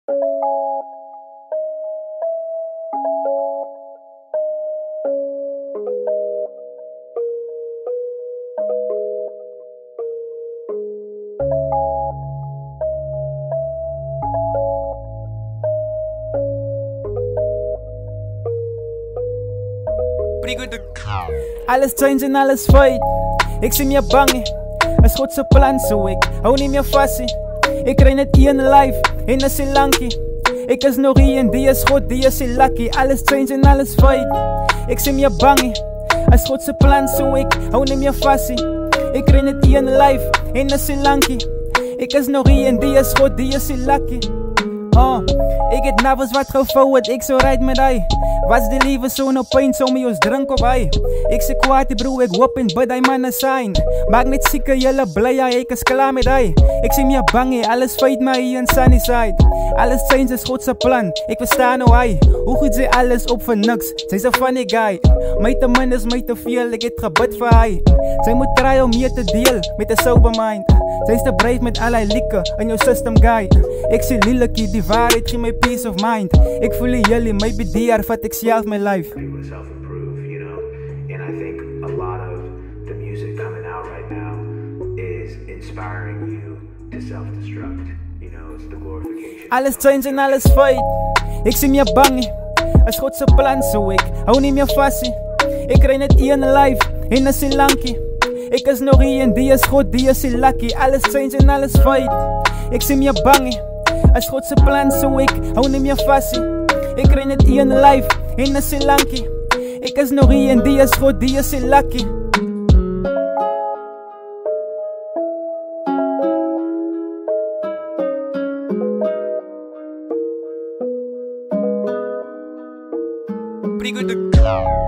Alles change en alles fade. Ik zie meer bang, is God zijn plan zo ik hou niet meer vast. Ik krijg net één life en dat is lankie. Ik is nog hier en die is God, die is lucky. Alles change en alles fade. Ik zie meer bang, is God zijn plan zo ik hou niet meer vast. Ik krijg net één life en dat is lankie. Ik is nog hier en die is God, die is lucky. Ik het nergens wat gevouwen, ik zo rijd met hij. Was de liefde zo'n pijn, zo me ons drink op hij. Ik zeg kwaad bro, ik hoop en bid hij mannen zijn. Maak niet zieke, jullie blij, ik is klaar met hij. Ik zie me bang, alles feit maar hier in sunny side. Alles change is Godse plan, ik versta nou hij. Hoe goed zij alles op voor niks, zij is een funny guy. Mij te min is mij te veel, ik het gebid voor hij. Zij moet try om hier te deal, met een sober mind. Zij is te brave met allerlei likken in jouw system guy. Ik zie lillekie, die waarheid geeft mij peace of mind. Ik voel jullie, maybe die vat ik zelf mijn life. People self-improve, you know, and I think a lot of the music coming out right now is inspiring you to self-destruct, you know, it's the glorification. Alles change en alles fade. Ik zie me bang, als God zijn plan zo ik hou niet meer vast. Ik krijg net één life en dat is lankie. Ik is nog hier en die is God, die is lucky. Alles change en alles fade. Ik zie me bang, als God zijn plan zo ik hou niet meer vast. Ik krijg net één life en dat is lankie. Ik is nog hier en die is God, die is lucky. Pretty good.